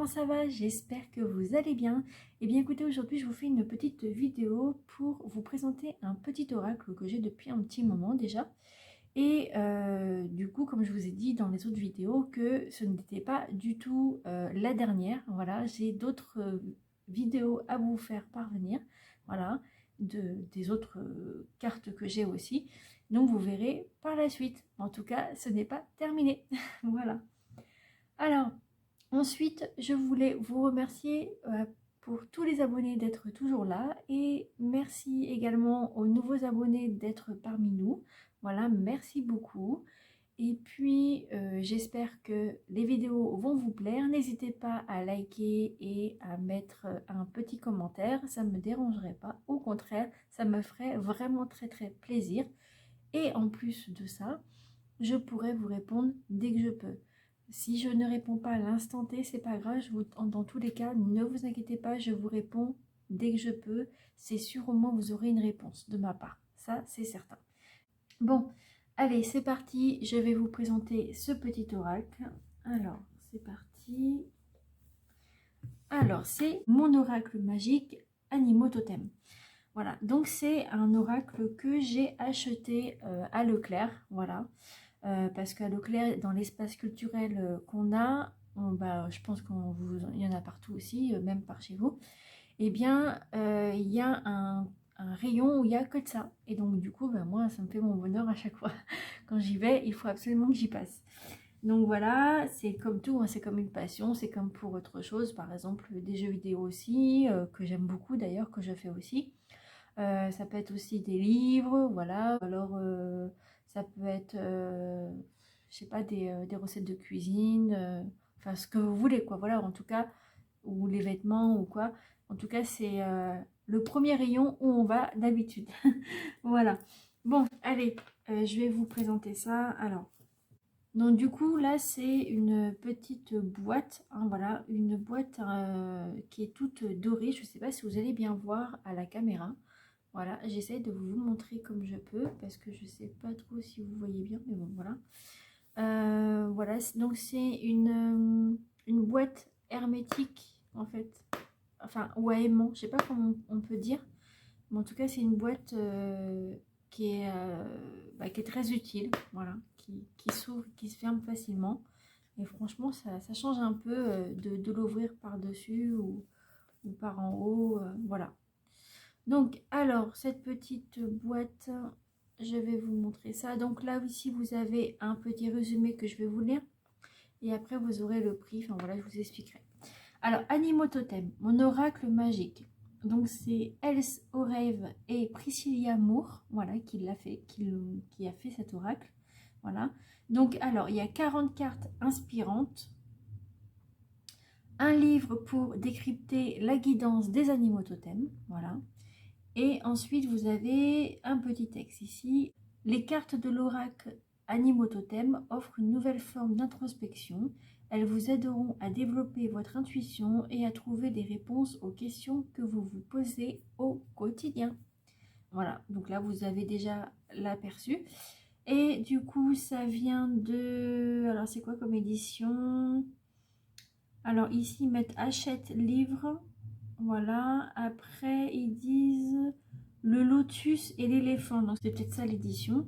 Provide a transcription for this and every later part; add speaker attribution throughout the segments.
Speaker 1: comment ça va? J'espère que vous allez bien. Eh bien écoutez, aujourd'hui je vous fais une petite vidéo pour vous présenter un petit oracle que j'ai depuis un petit moment déjà. Et du coup, comme je vous ai dit dans les autres vidéos, que ce n'était pas du tout la dernière. Voilà, j'ai d'autres vidéos à vous faire parvenir. Voilà, des autres cartes que j'ai aussi. Donc vous verrez par la suite. En tout cas, ce n'est pas terminé. Voilà. Alors, ensuite, je voulais vous remercier pour tous les abonnés d'être toujours là et merci également aux nouveaux abonnés d'être parmi nous. Voilà, merci beaucoup. Et puis, j'espère que les vidéos vont vous plaire. N'hésitez pas à liker et à mettre un petit commentaire. Ça ne me dérangerait pas. Au contraire, ça me ferait vraiment très très plaisir. Et en plus de ça, je pourrais vous répondre dès que je peux. Si je ne réponds pas à l'instant T, c'est pas grave. Dans tous les cas, ne vous inquiétez pas, je vous réponds dès que je peux. C'est sûr, au moins vous aurez une réponse de ma part. Ça, c'est certain. Bon, allez, c'est parti. Je vais vous présenter ce petit oracle. Alors, c'est parti. Alors, c'est mon oracle magique Animaux Totem. Voilà, donc c'est un oracle que j'ai acheté à Leclerc. Voilà. Parce qu'à Leclerc, dans l'espace culturel qu'on a, je pense qu'il y en a partout aussi, même par chez vous, eh bien, il y a un rayon où il n'y a que de ça. Et donc, du coup, moi, ça me fait mon bonheur à chaque fois. Quand j'y vais, il faut absolument que j'y passe. Donc voilà, c'est comme tout, hein, c'est comme une passion, c'est comme pour autre chose. Par exemple, des jeux vidéo aussi, que j'aime beaucoup d'ailleurs, que je fais aussi. Ça peut être aussi des livres, voilà. Alors, ça peut être, je sais pas, des recettes de cuisine, enfin ce que vous voulez, quoi. Voilà, en tout cas, ou les vêtements ou quoi. En tout cas, c'est le premier rayon où on va d'habitude. Voilà. Bon, allez, je vais vous présenter ça. Alors, donc du coup, là, c'est une petite boîte, hein, voilà, une boîte qui est toute dorée. Je ne sais pas si vous allez bien voir à la caméra. Voilà, j'essaie de vous montrer comme je peux parce que je sais pas trop si vous voyez bien, mais bon, voilà. Voilà, donc c'est une boîte hermétique en fait, enfin, ou à aimant, je sais pas comment on peut dire, mais en tout cas, c'est une boîte qui est très utile, voilà, qui s'ouvre, qui se ferme facilement. Et franchement, ça change un peu de l'ouvrir par-dessus ou par en haut, voilà. Donc, alors, cette petite boîte, je vais vous montrer ça. Donc là, ici, vous avez un petit résumé que je vais vous lire. Et après, vous aurez le prix. Enfin, voilà, je vous expliquerai. Alors, Animaux Totem, mon oracle magique. Donc, c'est Else Orave et Priscilla Moore, voilà, qui l'a fait, qui a fait cet oracle. Voilà. Donc, alors, il y a 40 cartes inspirantes. Un livre pour décrypter la guidance des animaux totems. Voilà. Et ensuite, vous avez un petit texte ici. Les cartes de l'oracle Animaux Totem offrent une nouvelle forme d'introspection. Elles vous aideront à développer votre intuition et à trouver des réponses aux questions que vous vous posez au quotidien. Voilà, donc là, vous avez déjà l'aperçu. Et du coup, ça vient de... Alors, c'est quoi comme édition? Alors, ici, ils mettent achète livre. Voilà, après ils disent le lotus et l'éléphant, donc c'est peut-être ça l'édition,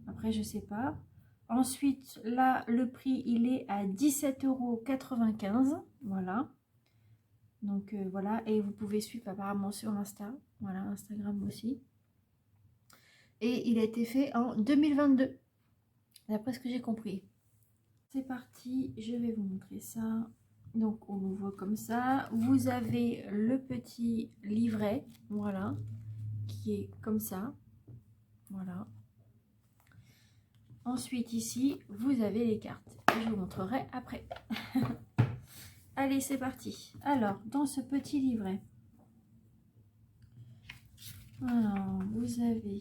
Speaker 1: après je sais pas. Ensuite là le prix il est à 17,95 €, voilà. Donc voilà, et vous pouvez suivre apparemment sur Insta, voilà, Instagram aussi. Et il a été fait en 2022, d'après ce que j'ai compris. C'est parti, je vais vous montrer ça. Donc on le voit comme ça. Vous avez le petit livret, voilà, qui est comme ça. Voilà. Ensuite ici, vous avez les cartes. Je vous montrerai après. Allez, c'est parti. Alors, dans ce petit livret, alors, vous avez...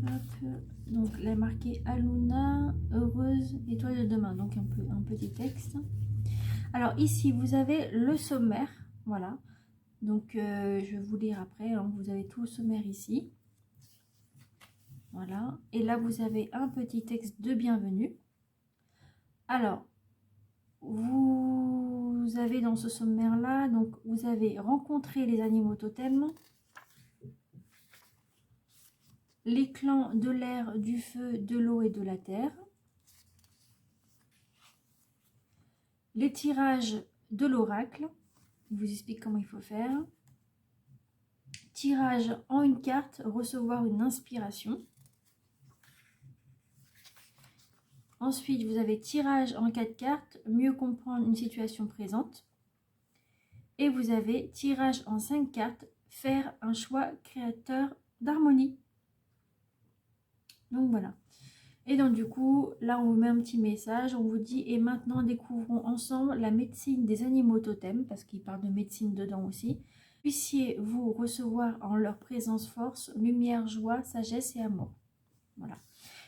Speaker 1: Hop, donc là marqué Aluna, heureuse, étoile de demain. Donc un petit texte. Alors ici, vous avez le sommaire. Voilà. Donc je vais vous lire après. Hein. Vous avez tout le sommaire ici. Voilà. Et là, vous avez un petit texte de bienvenue. Alors, vous vous avez dans ce sommaire-là, donc vous avez rencontré les animaux totems, les clans de l'air, du feu, de l'eau et de la terre, les tirages de l'oracle, il vous explique comment il faut faire, tirage en une carte, recevoir une inspiration. Ensuite, vous avez tirage en 4 cartes, mieux comprendre une situation présente. Et vous avez tirage en 5 cartes, faire un choix créateur d'harmonie. Donc voilà. Et donc du coup, là on vous met un petit message, on vous dit, et maintenant découvrons ensemble la médecine des animaux totems, parce qu'il parle de médecine dedans aussi. Puissiez-vous recevoir en leur présence force, lumière, joie, sagesse et amour. Voilà.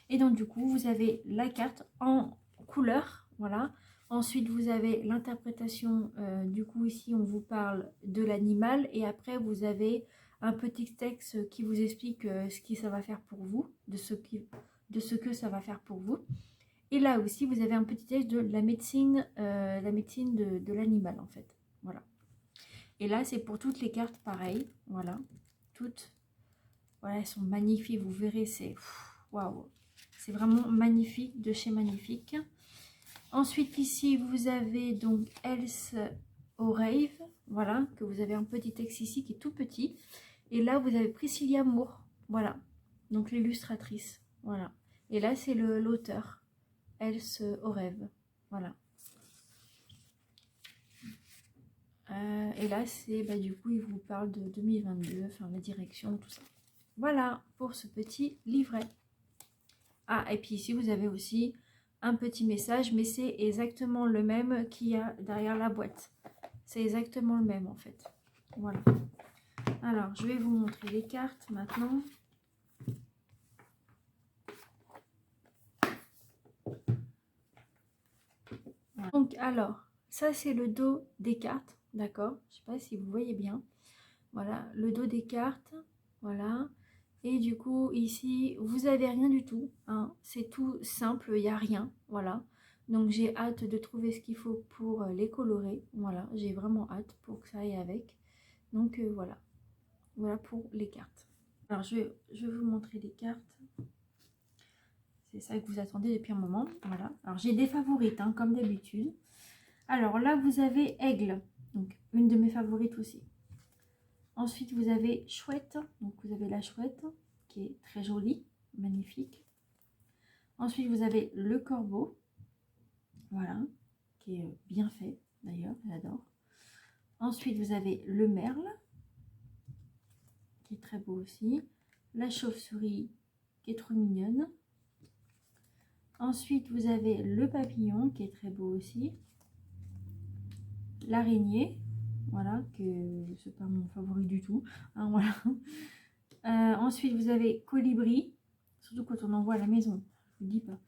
Speaker 1: Et donc du coup, vous avez la carte en couleur, voilà. Ensuite, vous avez l'interprétation, du coup ici on vous parle de l'animal, et après vous avez un petit texte qui vous explique ce que ça va faire pour vous, de ce que ça va faire pour vous. Et là aussi, vous avez un petit texte de la médecine de l'animal en fait, voilà. Et là, c'est pour toutes les cartes pareil, voilà, toutes, voilà, elles sont magnifiques, vous verrez, c'est waouh. C'est vraiment magnifique, de chez Magnifique. Ensuite, ici, vous avez donc Else O'Rave, voilà, que vous avez un petit texte ici qui est tout petit. Et là, vous avez Priscilla Moore, voilà, donc l'illustratrice, voilà. Et là, c'est l'auteur, Else O'Rave, voilà. Et là, c'est, du coup, il vous parle de 2022, enfin, la direction, tout ça. Voilà, pour ce petit livret. Ah, et puis ici, vous avez aussi un petit message, mais c'est exactement le même qu'il y a derrière la boîte. C'est exactement le même, en fait. Voilà. Alors, je vais vous montrer les cartes maintenant. Voilà. Donc, alors, ça, c'est le dos des cartes, d'accord? Je ne sais pas si vous voyez bien. Voilà, le dos des cartes, voilà. Et du coup, ici, vous avez rien du tout, hein. C'est tout simple, il n'y a rien, voilà. Donc, j'ai hâte de trouver ce qu'il faut pour les colorer, voilà. J'ai vraiment hâte pour que ça aille avec. Donc, voilà. Voilà pour les cartes. Alors, je vais vous montrer les cartes. C'est ça que vous attendez depuis un moment, voilà. Alors, j'ai des favorites, hein, comme d'habitude. Alors, là, vous avez Aigle, donc une de mes favorites aussi. Ensuite, vous avez Chouette, donc vous avez la chouette qui est très jolie, magnifique. Ensuite, vous avez le corbeau, voilà, qui est bien fait d'ailleurs, j'adore. Ensuite, vous avez le merle, qui est très beau aussi. La chauve-souris, qui est trop mignonne. Ensuite, vous avez le papillon, qui est très beau aussi. L'araignée, voilà, que c'est pas mon favori du tout, hein, voilà. Ensuite, vous avez colibri, surtout quand on en voit à la maison, je vous dis pas.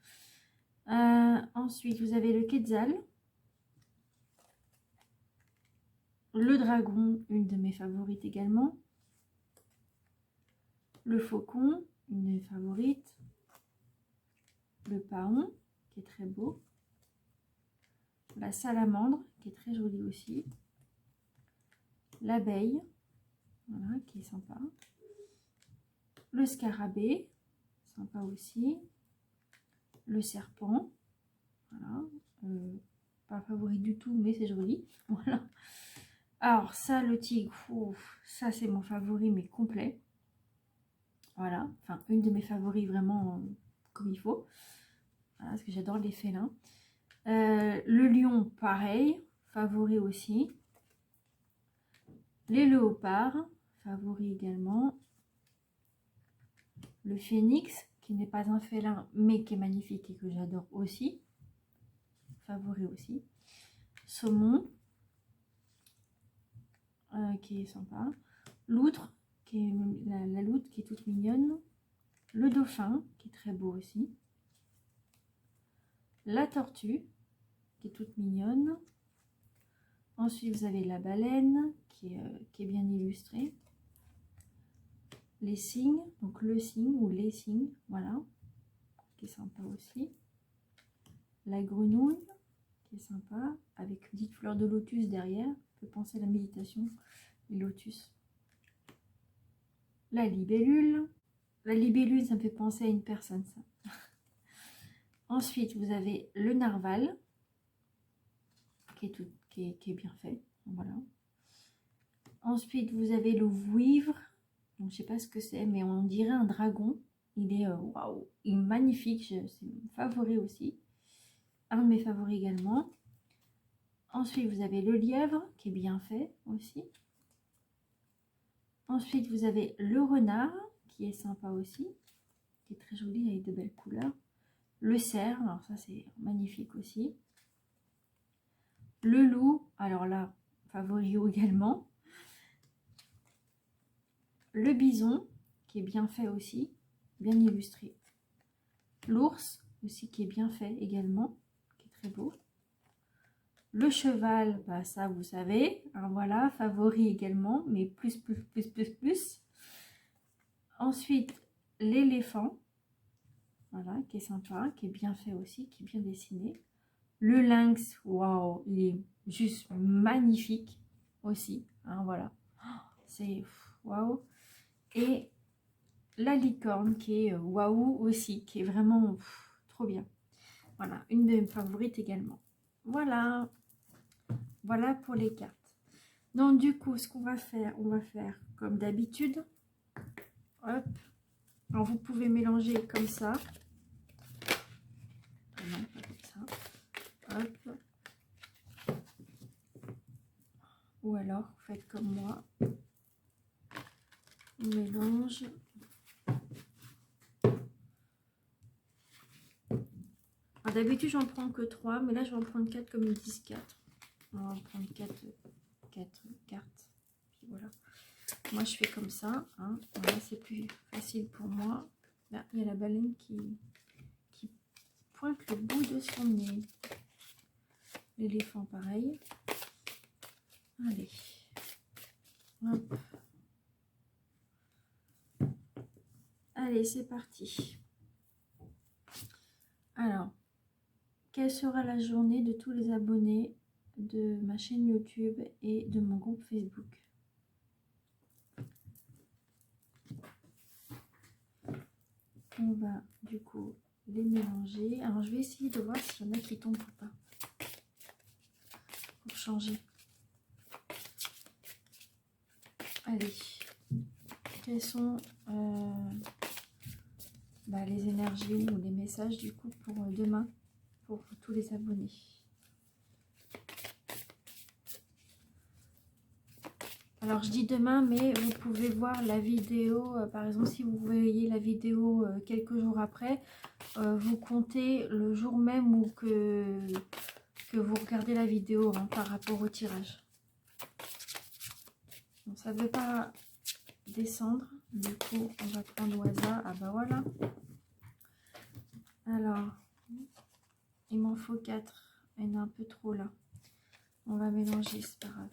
Speaker 1: Ensuite, vous avez le quetzal, le dragon, une de mes favorites également, le faucon, une de mes favorites, le paon, qui est très beau, la salamandre, qui est très jolie aussi, l'abeille, voilà, qui est sympa, le scarabée, sympa aussi, le serpent, voilà, pas favori du tout, mais c'est joli, voilà. Alors ça, le tigre, ouf, ça c'est mon favori, mais complet. Voilà, enfin une de mes favoris vraiment comme il faut. Voilà, parce que j'adore les félins. Le lion, pareil, favori aussi. Les léopards, favori également. Le phénix, qui n'est pas un félin, mais qui est magnifique et que j'adore aussi. Favori aussi. Saumon, qui est sympa. Loutre, qui est la loutre qui est toute mignonne. Le dauphin, qui est très beau aussi. La tortue, qui est toute mignonne. Ensuite, vous avez la baleine, qui est bien illustrée. Les cygnes, donc le cygne ou les cygnes, voilà, qui est sympa aussi. La grenouille, qui qui est sympa, avec une petite fleur de lotus derrière. On peut penser à la méditation, les lotus. La libellule. La libellule, ça me fait penser à une personne, ça. Ensuite, vous avez le narval, qui est bien fait. Voilà. Ensuite, vous avez le vouivre. Donc, je sais pas ce que c'est, mais on dirait un dragon. Il est waouh, il est magnifique. C'est mon favori aussi. Un de mes favoris également. Ensuite, vous avez le lièvre, qui est bien fait aussi. Ensuite, vous avez le renard, qui est sympa aussi, qui est très joli avec de belles couleurs. Le cerf, alors ça c'est magnifique aussi. Le loup, alors là, favori également. Le bison, qui est bien fait aussi, bien illustré. L'ours, aussi qui est bien fait également, qui est très beau. Le cheval, bah ça vous savez, hein, voilà, favori également, mais plus. Ensuite, l'éléphant, voilà, qui est sympa, qui est bien fait aussi, qui est bien dessiné. Le lynx, waouh, il est juste magnifique aussi, hein, voilà, c'est waouh. Et la licorne qui est waouh aussi, qui est vraiment trop bien. Voilà, une de mes favorites également. Voilà, voilà pour les cartes. Donc du coup, ce qu'on va faire, on va faire comme d'habitude. Hop. Alors vous pouvez mélanger comme ça. Non, pas comme ça. Hop. Ou alors, vous faites comme moi. On mélange. D'habitude, j'en prends que 3, mais là, je vais en prendre 4 comme ils disent 4. On va en prendre 4 cartes. Puis voilà. Moi, je fais comme ça. Hein. Voilà, c'est plus facile pour moi. Là, il y a la baleine qui pointe le bout de son nez. L'éléphant, pareil. Allez. Hop. Allez, c'est parti. Alors, quelle sera la journée de tous les abonnés de ma chaîne YouTube et de mon groupe Facebook? On va du coup les mélanger. Alors, je vais essayer de voir s'il y en a qui tombent ou pas. Pour changer. Allez. Quels sont les énergies ou les messages du coup pour demain, pour tous les abonnés? Alors je dis demain, mais vous pouvez voir la vidéo, par exemple si vous voyez la vidéo quelques jours après, vous comptez le jour même où que vous regardez la vidéo, hein, par rapport au tirage. Donc ça ne veut pas descendre, du coup on va prendre au hasard. Ah bah voilà. Alors, il m'en faut 4, il y en a un peu trop là. On va mélanger, c'est pas grave.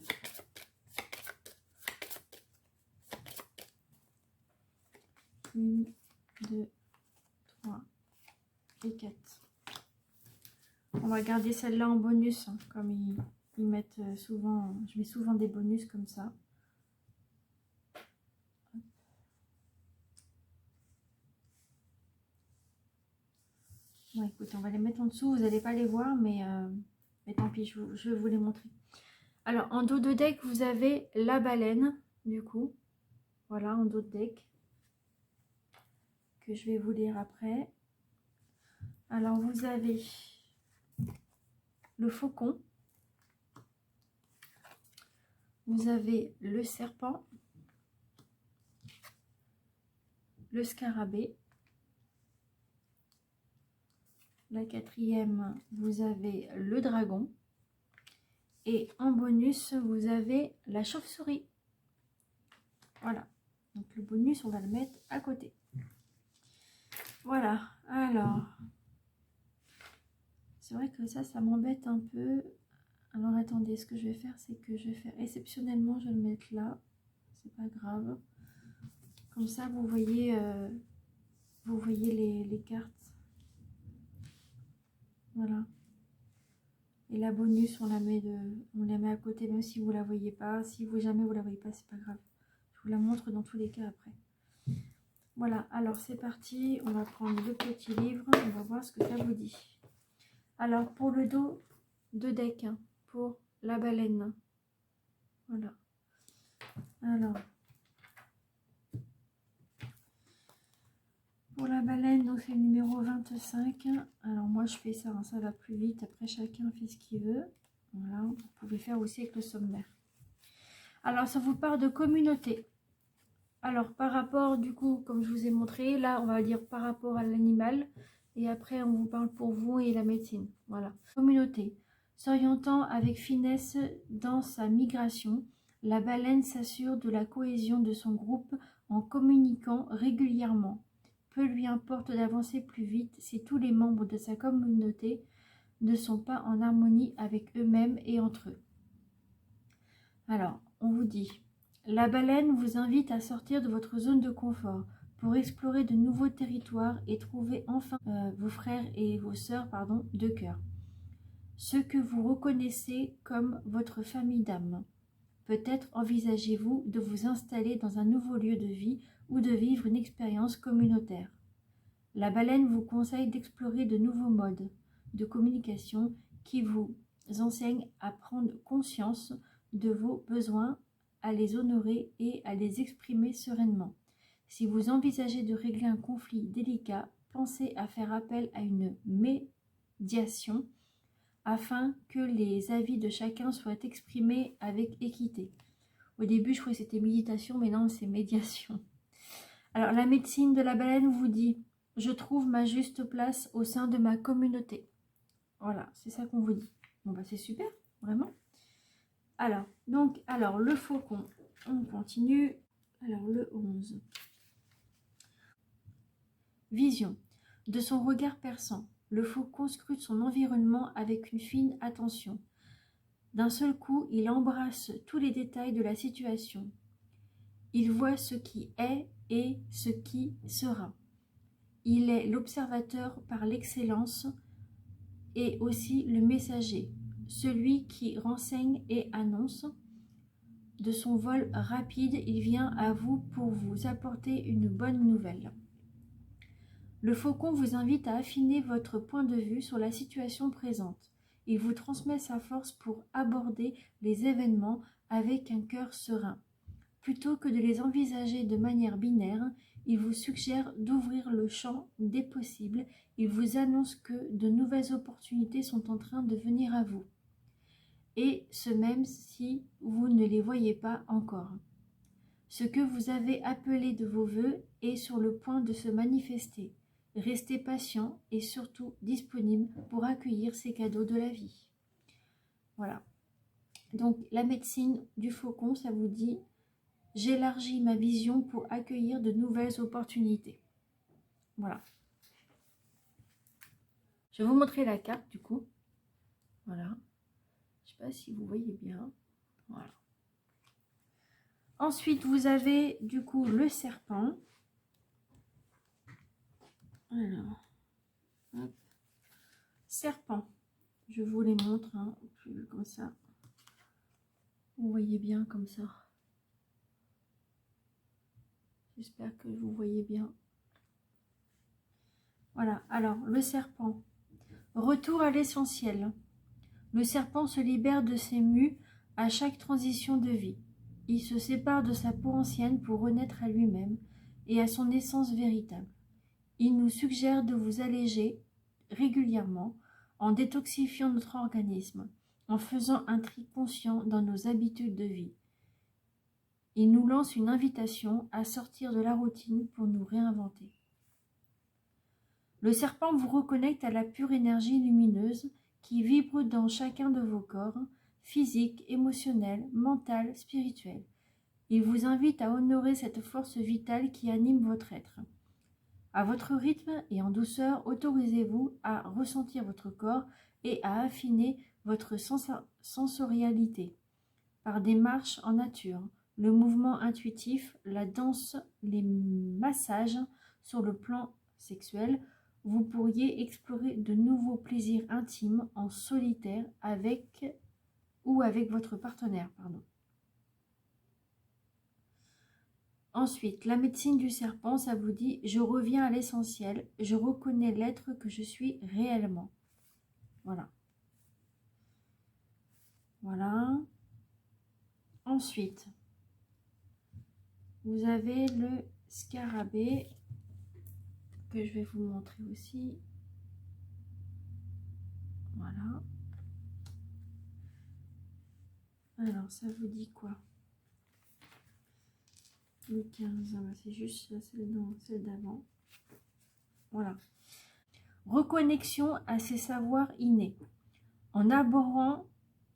Speaker 1: Une, 2, 3 et 4. On va garder celle-là en bonus, hein, comme ils mettent souvent, je mets souvent des bonus comme ça. Bon, écoutez, on va les mettre en dessous, vous n'allez pas les voir, mais tant pis, je vais vous les montrer. Alors, en dos de deck, vous avez la baleine, du coup. Voilà, en dos de deck. Que je vais vous lire après. Alors, vous avez le faucon. Vous avez le serpent. Le scarabée. La quatrième, vous avez le dragon. Et en bonus, vous avez la chauve-souris. Voilà. Donc, le bonus, on va le mettre à côté. Voilà. Alors, c'est vrai que ça m'embête un peu. Alors, attendez, ce que je vais faire, c'est que je vais faire exceptionnellement, je vais le mettre là. C'est pas grave. Comme ça, vous voyez les cartes. Voilà. Et la bonus, on la met à côté, même si vous la voyez pas. Si jamais vous la voyez pas, c'est pas grave. Je vous la montre dans tous les cas après. Voilà, alors c'est parti. On va prendre le petit livre. On va voir ce que ça vous dit. Alors, pour le dos, 2 decks, hein, pour la baleine. Voilà. Alors, pour la baleine, donc c'est le numéro 25. Alors moi je fais ça, hein, ça va plus vite. Après chacun fait ce qu'il veut. Voilà, vous pouvez faire aussi avec le sommaire. Alors ça vous parle de communauté. Alors par rapport du coup, comme je vous ai montré, là on va dire par rapport à l'animal. Et après on vous parle pour vous et la médecine. Voilà. Communauté. S'orientant avec finesse dans sa migration, la baleine s'assure de la cohésion de son groupe en communiquant régulièrement. Peu lui importe d'avancer plus vite si tous les membres de sa communauté ne sont pas en harmonie avec eux-mêmes et entre eux. Alors, on vous dit, la baleine vous invite à sortir de votre zone de confort pour explorer de nouveaux territoires et trouver enfin vos frères et vos sœurs de cœur. Ceux que vous reconnaissez comme votre famille d'âme. Peut-être envisagez-vous de vous installer dans un nouveau lieu de vie ou de vivre une expérience communautaire. La baleine vous conseille d'explorer de nouveaux modes de communication qui vous enseignent à prendre conscience de vos besoins, à les honorer et à les exprimer sereinement. Si vous envisagez de régler un conflit délicat, pensez à faire appel à une médiation afin que les avis de chacun soient exprimés avec équité. Au début, je croyais que c'était méditation, mais non, c'est médiation. Alors, la médecine de la baleine vous dit « Je trouve ma juste place au sein de ma communauté ». Voilà, c'est ça qu'on vous dit. Bon, bah c'est super, vraiment. Alors, le faucon, on continue. Alors, le 11. Vision. De son regard perçant, le faucon scrute son environnement avec une fine attention. D'un seul coup, il embrasse tous les détails de la situation. Il voit ce qui est et ce qui sera. Il est l'observateur par l'excellence et aussi le messager, celui qui renseigne et annonce. De son vol rapide, il vient à vous pour vous apporter une bonne nouvelle. Le faucon vous invite à affiner votre point de vue sur la situation présente. Il vous transmet sa force pour aborder les événements avec un cœur serein. Plutôt que de les envisager de manière binaire, il vous suggère d'ouvrir le champ des possibles. Il vous annonce que de nouvelles opportunités sont en train de venir à vous. Et ce même si vous ne les voyez pas encore. Ce que vous avez appelé de vos voeux est sur le point de se manifester. Restez patient et surtout disponible pour accueillir ces cadeaux de la vie. Voilà. Donc la médecine du faucon, ça vous dit « J'élargis ma vision pour accueillir de nouvelles opportunités ». Voilà. Je vais vous montrer la carte du coup. Voilà. Je ne sais pas si vous voyez bien. Voilà. Ensuite, vous avez du coup le serpent. Alors, hop. Serpent. Je vous les montre, hein, comme ça. Vous voyez bien comme ça. J'espère que vous voyez bien. Voilà, alors le serpent. Retour à l'essentiel. Le serpent se libère de ses mues à chaque transition de vie. Il se sépare de sa peau ancienne pour renaître à lui-même et à son essence véritable. Il nous suggère de vous alléger régulièrement en détoxifiant notre organisme, en faisant un tri conscient dans nos habitudes de vie. Il nous lance une invitation à sortir de la routine pour nous réinventer. Le serpent vous reconnecte à la pure énergie lumineuse qui vibre dans chacun de vos corps, physique, émotionnel, mental, spirituel. Il vous invite à honorer cette force vitale qui anime votre être. À votre rythme et en douceur, autorisez-vous à ressentir votre corps et à affiner votre sensorialité par des marches en nature, le mouvement intuitif, la danse, les massages sur le plan sexuel vous pourriez explorer de nouveaux plaisirs intimes en solitaire avec votre partenaire. Ensuite, la médecine du serpent, ça vous dit « Je reviens à l'essentiel, je reconnais l'être que je suis réellement ». Voilà. Voilà. Ensuite, vous avez le scarabée que je vais vous montrer aussi. Voilà. Alors, ça vous dit quoi? Le 15, c'est juste celle d'avant. Voilà. Reconnexion à ses savoirs innés. En abordant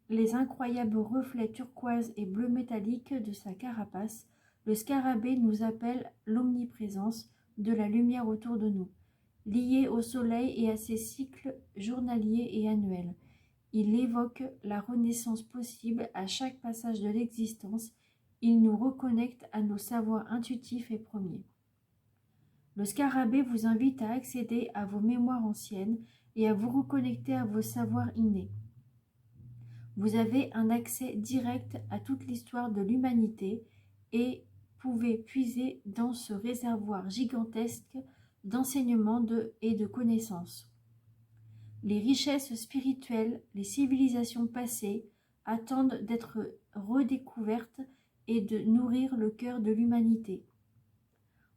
Speaker 1: les incroyables reflets turquoise et bleu métallique de sa carapace, le scarabée nous appelle l'omniprésence de la lumière autour de nous, lié au soleil et à ses cycles journaliers et annuels. Il évoque la renaissance possible à chaque passage de l'existence. Il nous reconnecte à nos savoirs intuitifs et premiers. Le scarabée vous invite à accéder à vos mémoires anciennes et à vous reconnecter à vos savoirs innés. Vous avez un accès direct à toute l'histoire de l'humanité et pouvez puiser dans ce réservoir gigantesque d'enseignements et de connaissances. Les richesses spirituelles, les civilisations passées attendent d'être redécouvertes et de nourrir le cœur de l'humanité.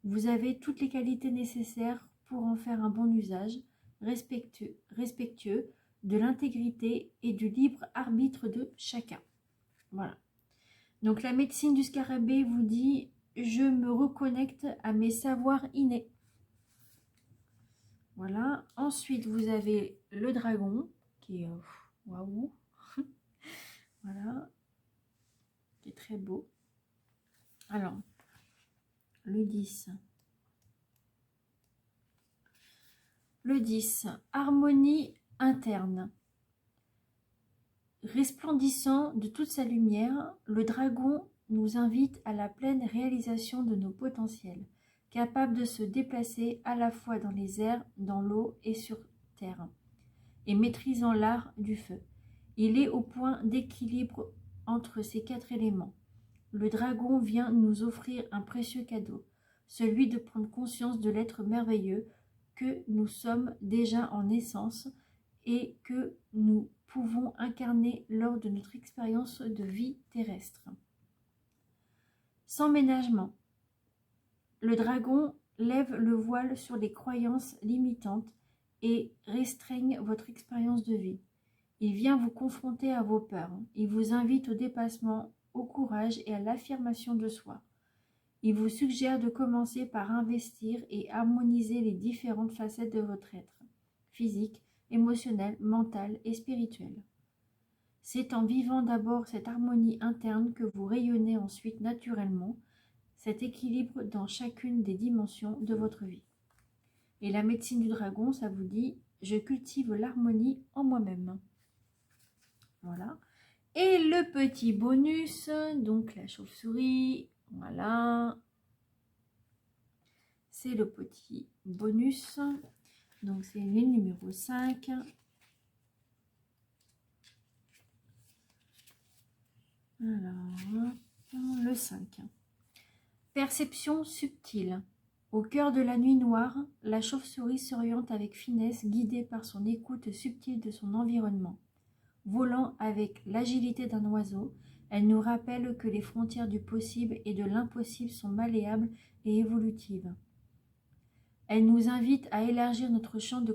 Speaker 1: Vous avez toutes les qualités nécessaires pour en faire un bon usage, respectueux de l'intégrité et du libre arbitre de chacun. Voilà. Donc la médecine du scarabée vous dit « Je me reconnecte à mes savoirs innés ». Voilà. Ensuite, vous avez le dragon qui est waouh. Voilà. Qui est très beau. Alors, le 10. Le 10, harmonie interne. Resplendissant de toute sa lumière, le dragon nous invite à la pleine réalisation de nos potentiels, capable de se déplacer à la fois dans les airs, dans l'eau et sur terre, et maîtrisant l'art du feu. Il est au point d'équilibre entre ces 4 éléments. Le dragon vient nous offrir un précieux cadeau, celui de prendre conscience de l'être merveilleux que nous sommes déjà en essence et que nous pouvons incarner lors de notre expérience de vie terrestre. Sans ménagement, le dragon lève le voile sur les croyances limitantes et restreigne votre expérience de vie. Il vient vous confronter à vos peurs. Il vous invite au dépassement, au courage et à l'affirmation de soi. Il vous suggère de commencer par investir et harmoniser les différentes facettes de votre être, physique, émotionnel, mental et spirituel. C'est en vivant d'abord cette harmonie interne que vous rayonnez ensuite naturellement, cet équilibre dans chacune des dimensions de votre vie. Et la médecine du dragon, ça vous dit « Je cultive l'harmonie en moi-même ». Voilà. Et le petit bonus, donc la chauve-souris, voilà. C'est le petit bonus. Donc c'est le numéro 5. Alors, le 5. Perception subtile. Au cœur de la nuit noire, la chauve-souris s'oriente avec finesse, guidée par son écoute subtile de son environnement. Volant avec l'agilité d'un oiseau, elle nous rappelle que les frontières du possible et de l'impossible sont malléables et évolutives. Elle nous invite à élargir notre champ de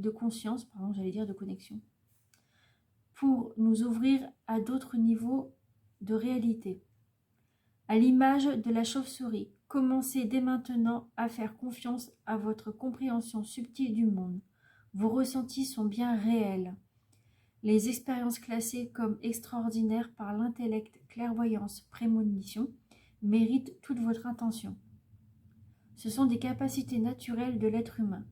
Speaker 1: conscience, de connexion, pour nous ouvrir à d'autres niveaux de réalité. À l'image de la chauve-souris, commencez dès maintenant à faire confiance à votre compréhension subtile du monde. Vos ressentis sont bien réels. Les expériences classées comme extraordinaires par l'intellect, clairvoyance, prémonition méritent toute votre attention. Ce sont des capacités naturelles de l'être humain.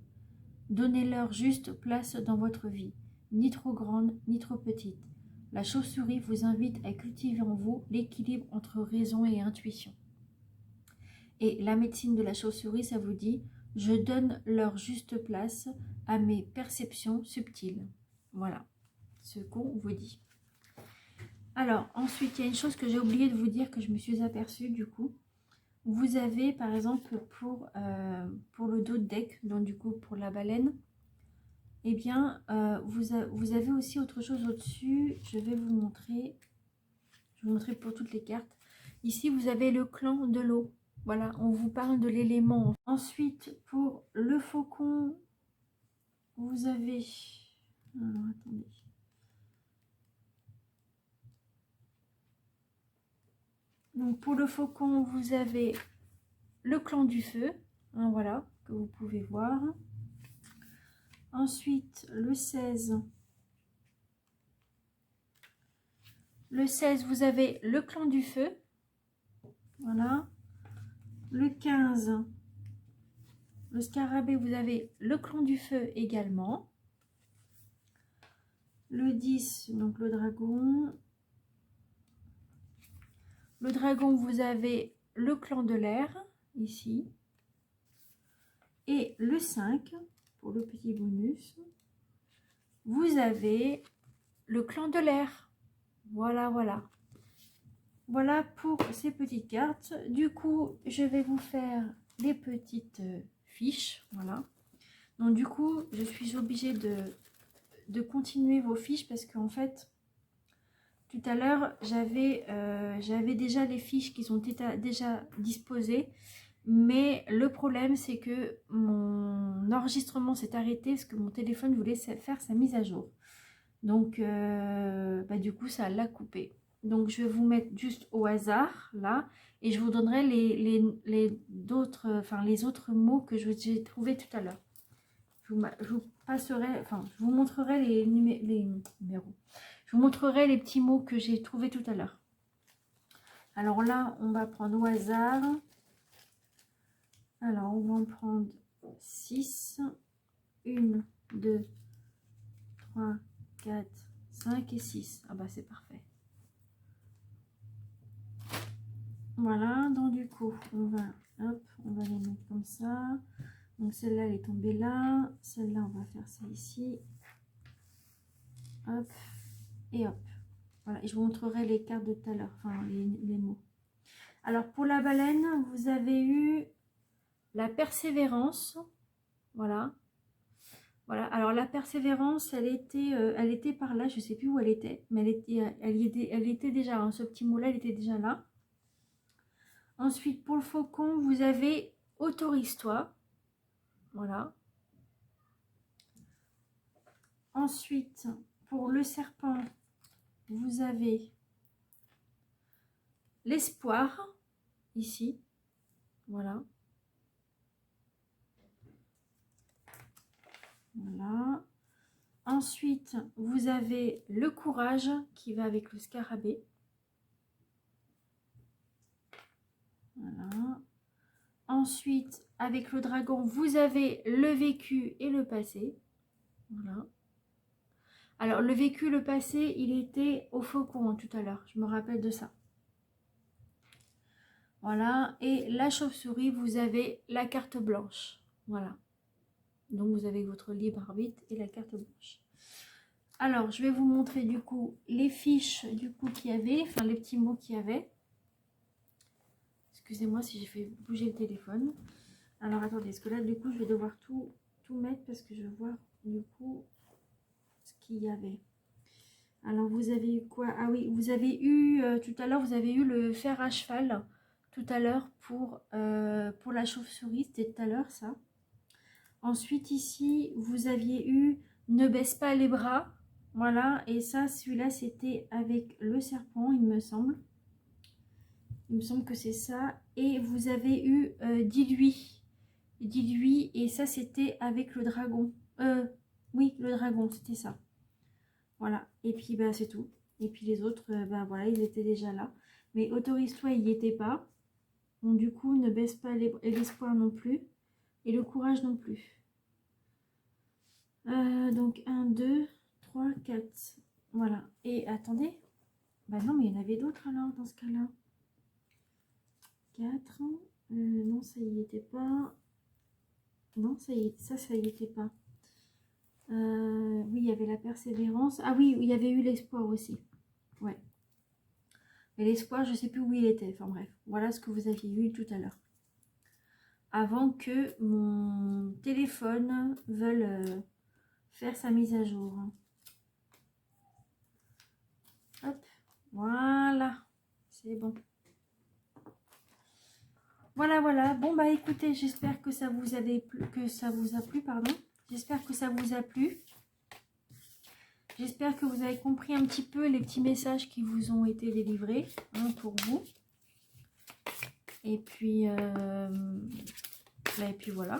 Speaker 1: Donnez-leur juste place dans votre vie, ni trop grande, ni trop petite. La chauve-souris vous invite à cultiver en vous l'équilibre entre raison et intuition. Et la médecine de la chauve-souris, ça vous dit je donne leur juste place à mes perceptions subtiles. Voilà ce qu'on vous dit. Alors, ensuite, il y a une chose que j'ai oublié de vous dire, que je me suis aperçue du coup. Vous avez, par exemple, pour le dos de deck, donc du coup, pour la baleine, eh bien, vous avez aussi autre chose au-dessus. Je vais vous montrer. Je vais vous montrer pour toutes les cartes. Ici, vous avez le clan de l'eau. Voilà, on vous parle de l'élément. Ensuite, pour le faucon, vous avez... Alors, attendez. Donc, pour le faucon, vous avez le clan du feu. Hein, voilà, que vous pouvez voir. Ensuite, le 16. Le 16, vous avez le clan du feu. Voilà. Le 15, le scarabée, vous avez le clan du feu également. Le 10, donc le dragon. Le dragon, vous avez le clan de l'air, ici. Et le 5, pour le petit bonus, vous avez le clan de l'air. Voilà, voilà. Voilà pour ces petites cartes. Du coup, je vais vous faire les petites fiches. Voilà. Donc du coup, je suis obligée de continuer vos fiches parce qu'en fait, tout à l'heure, j'avais déjà les fiches qui sont déjà disposées. Mais le problème, c'est que mon enregistrement s'est arrêté parce que mon téléphone voulait faire sa mise à jour. Donc, du coup, ça l'a coupé. Donc, je vais vous mettre juste au hasard, là. Et je vous donnerai les autres mots que j'ai trouvés tout à l'heure. Je vous passerai, enfin, je vous montrerai les numéros. Je vous montrerai les petits mots que j'ai trouvés tout à l'heure. Alors là, on va prendre au hasard. Alors, on va en prendre 6. 1, 2, 3, 4, 5 et 6. Ah bah, c'est parfait. Voilà, donc du coup, on va les mettre comme ça. Donc celle-là, elle est tombée là. Celle-là, on va faire ça ici. Hop, et hop. Voilà, et je vous montrerai les cartes de tout à l'heure, enfin les mots. Alors pour la baleine, vous avez eu la persévérance. Voilà. Voilà, alors la persévérance, elle était par là, je ne sais plus où elle était, mais elle était déjà, hein, ce petit mot-là, elle était déjà là. Ensuite, pour le faucon, vous avez autorise-toi. Voilà. Ensuite, pour le serpent, vous avez l'espoir, ici. Voilà. Voilà. Ensuite, vous avez le courage qui va avec le scarabée. Voilà. Ensuite, avec le dragon, vous avez le vécu et le passé. Voilà. Alors, le vécu, le passé, il était au faucon, hein, tout à l'heure. Je me rappelle de ça. Voilà. Et la chauve-souris, vous avez la carte blanche. Voilà. Donc, vous avez votre libre arbitre et la carte blanche. Alors, je vais vous montrer du coup les fiches du coup qu'il y avait, enfin les petits mots qu'il y avait. Excusez-moi si j'ai fait bouger le téléphone. Alors, attendez, parce que là, du coup, je vais devoir tout mettre parce que je veux voir du coup ce qu'il y avait. Alors, vous avez eu quoi? Ah oui, vous avez eu, tout à l'heure, vous avez eu le fer à cheval, tout à l'heure, pour la chauve-souris, c'était tout à l'heure, ça. Ensuite, ici, vous aviez eu ne baisse pas les bras, voilà, et ça, celui-là, c'était avec le serpent, il me semble. Il me semble que c'est ça. Et vous avez eu dis-lui, et ça, c'était avec le dragon. Oui, le dragon, c'était ça. Voilà, et puis bah, c'est tout. Et puis les autres, voilà, ils étaient déjà là. Mais autorise-toi, il n'y était pas. Donc du coup, ne baisse pas l'espoir non plus. Et le courage non plus. Donc 1, 2, 3, 4. Voilà. Et attendez. Bah non, mais il y en avait d'autres alors dans ce cas-là. 4. Non, ça y était pas. Non, ça y était pas. Oui, il y avait la persévérance. Ah oui, il y avait eu l'espoir aussi. Ouais. Mais l'espoir, je sais plus où il était. Enfin bref, voilà ce que vous aviez eu tout à l'heure. Avant que mon téléphone veuille faire sa mise à jour. Hop, voilà. C'est bon. Voilà, voilà. Bon, bah écoutez, j'espère que ça vous a plu, pardon. J'espère que ça vous a plu. J'espère que vous avez compris un petit peu les petits messages qui vous ont été délivrés pour vous. Et puis voilà.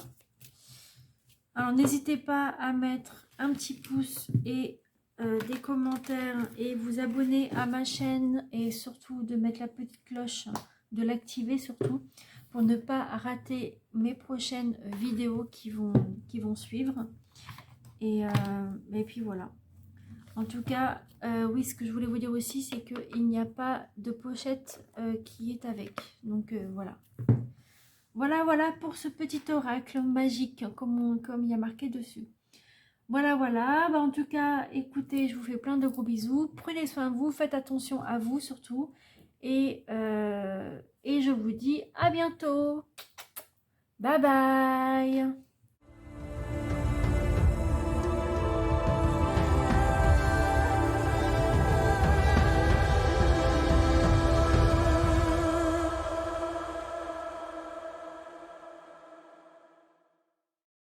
Speaker 1: Alors n'hésitez pas à mettre un petit pouce et des commentaires et vous abonner à ma chaîne et surtout de mettre la petite cloche, de l'activer surtout pour ne pas rater mes prochaines vidéos qui vont suivre. Et puis voilà. En tout cas, oui, ce que je voulais vous dire aussi, c'est qu'il n'y a pas de pochette qui est avec. Donc voilà. Voilà pour ce petit oracle magique, comme il y a marqué dessus. Voilà. Bah, en tout cas, écoutez, je vous fais plein de gros bisous. Prenez soin de vous, faites attention à vous surtout. Et je vous dis à bientôt. Bye bye.